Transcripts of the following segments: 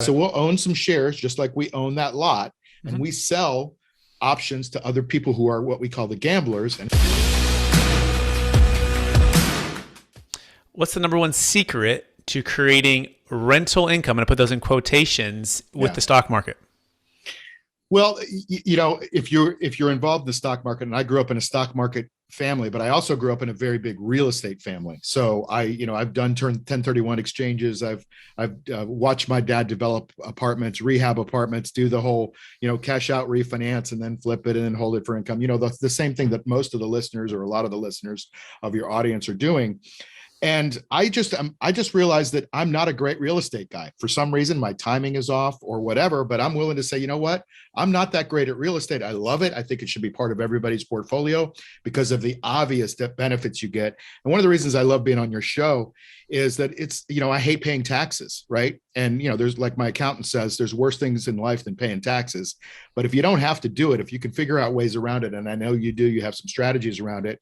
So we'll own some shares just like we own that lot, and we sell options to other people who are what we call the gamblers. And what's the number one secret to creating rental income? I'm going to put those in quotations with the stock market. Well, if you're involved in the stock market, and I grew up in a stock market family, but I also grew up in a very big real estate family. So I've done 1031 exchanges. I've watched my dad develop apartments, rehab apartments, do the whole, cash out, refinance, and then flip it and then hold it for income. The same thing that most of the listeners or a lot of the listeners of your audience are doing. And I just realized that I'm not a great real estate guy. For some reason, my timing is off or whatever, but I'm willing to say, you know what? I'm not that great at real estate. I love it. I think it should be part of everybody's portfolio because of the obvious benefits you get. And one of the reasons I love being on your show is that it's, I hate paying taxes, right? And, there's, like my accountant says, there's worse things in life than paying taxes. But if you don't have to do it, if you can figure out ways around it, and I know you do, you have some strategies around it,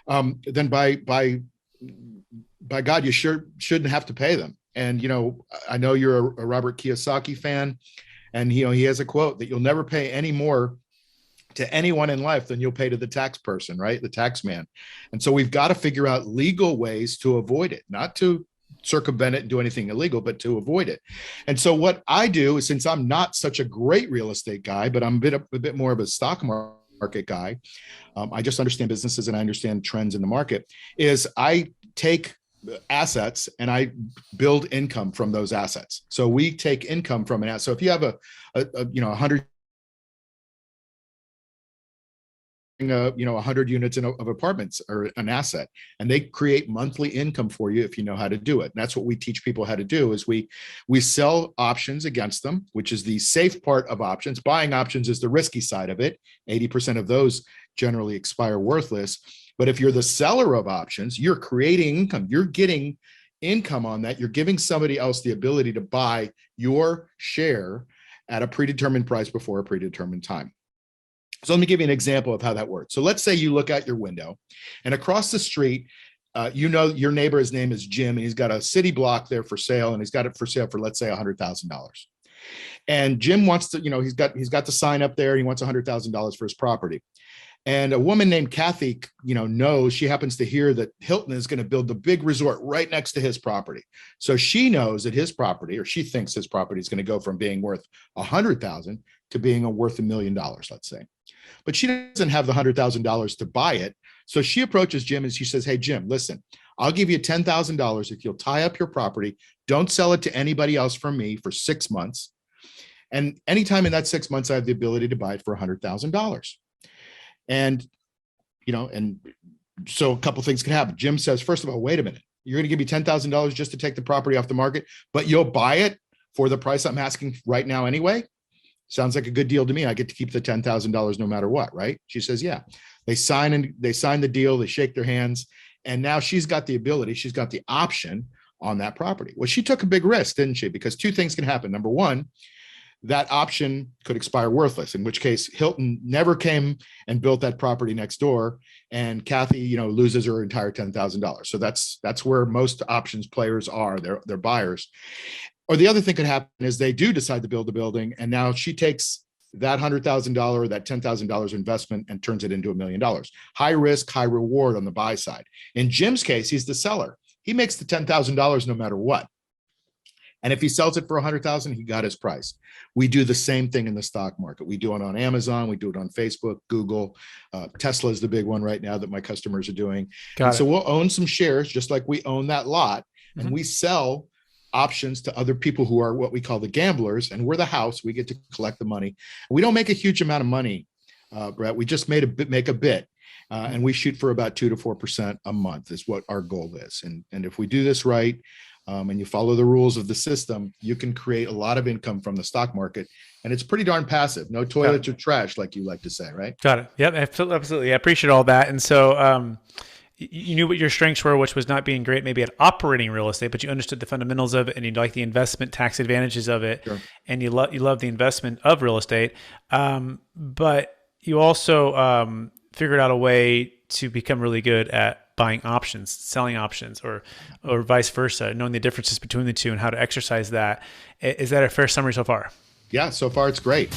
then by God, you sure shouldn't have to pay them. And, I know you're a Robert Kiyosaki fan, and, he has a quote that you'll never pay any more to anyone in life than you'll pay to the tax person, right? The tax man. And so we've got to figure out legal ways to avoid it, not to circumvent it and do anything illegal, but to avoid it. And so what I do is, since I'm not such a great real estate guy, but I'm a bit more of a stock market guy, I just understand businesses and I understand trends in the market, is I take assets and I build income from those assets. So we take income from an asset. So if you have a 100 units of apartments or an asset, and they create monthly income for you if you know how to do it. And that's what we teach people how to do, is we sell options against them, which is the safe part of options. Buying options is the risky side of it. 80% of those generally expire worthless. But if you're the seller of options, you're creating income. You're getting income on that. You're giving somebody else the ability to buy your share at a predetermined price before a predetermined time. So let me give you an example of how that works. So let's say you look out your window, and across the street, your neighbor, his name is Jim, and he's got a city block there for sale, and he's got it for sale for, let's say, $100,000. And Jim wants to, he's got the sign up there. And he wants $100,000 for his property. And a woman named Kathy, knows, she happens to hear that Hilton is going to build the big resort right next to his property. So she knows that his property, or she thinks his property, is going to go from being worth $100,000 to being worth $1 million, let's say. But she doesn't have the $100,000 to buy it. So she approaches Jim and she says, "Hey, Jim, listen, I'll give you $10,000 if you'll tie up your property. Don't sell it to anybody else from me for 6 months. And anytime in that 6 months, I have the ability to buy it for $100,000. And, and so a couple things can happen. Jim says, first of all, wait a minute, you're going to give me $10,000 just to take the property off the market, but you'll buy it for the price I'm asking right now anyway? Sounds like a good deal to me. I get to keep the $10,000 no matter what, right? She says, yeah. They sign the deal, they shake their hands, and now she's got the option on that property. Well, she took a big risk, didn't she? Because two things can happen. Number one, that option could expire worthless, in which case Hilton never came and built that property next door, and Kathy, loses her entire $10,000. So that's where most options players are. They're buyers. Or the other thing could happen is they do decide to build the building, and now she takes that $100,000, that $10,000 investment, and turns it into $1 million. High risk, high reward on the buy side. In Jim's case, he's the seller. He makes the $10,000 no matter what. And if he sells it for $100,000, he got his price. We do the same thing in the stock market. We do it on Amazon. We do it on Facebook, Google. Tesla is the big one right now that my customers are doing. So we'll own some shares just like we own that lot, and we sell options to other people who are what we call the gamblers, and we're the house. We get to collect the money. We don't make a huge amount of money, Brett. We just make a bit. And we shoot for about 2 to 4% a month is what our goal is. And if we do this right, and you follow the rules of the system, you can create a lot of income from the stock market. And it's pretty darn passive. No toilets or trash, like you like to say, right? Got it. Yep, absolutely. I appreciate all that. And so you knew what your strengths were, which was not being great maybe at operating real estate, but you understood the fundamentals of it, and you like the investment tax advantages of it. Sure. And you love the investment of real estate. But you also figured out a way to become really good at buying options, selling options, or vice versa, knowing the differences between the two and how to exercise that. Is that a fair summary so far? Yeah, so far it's great.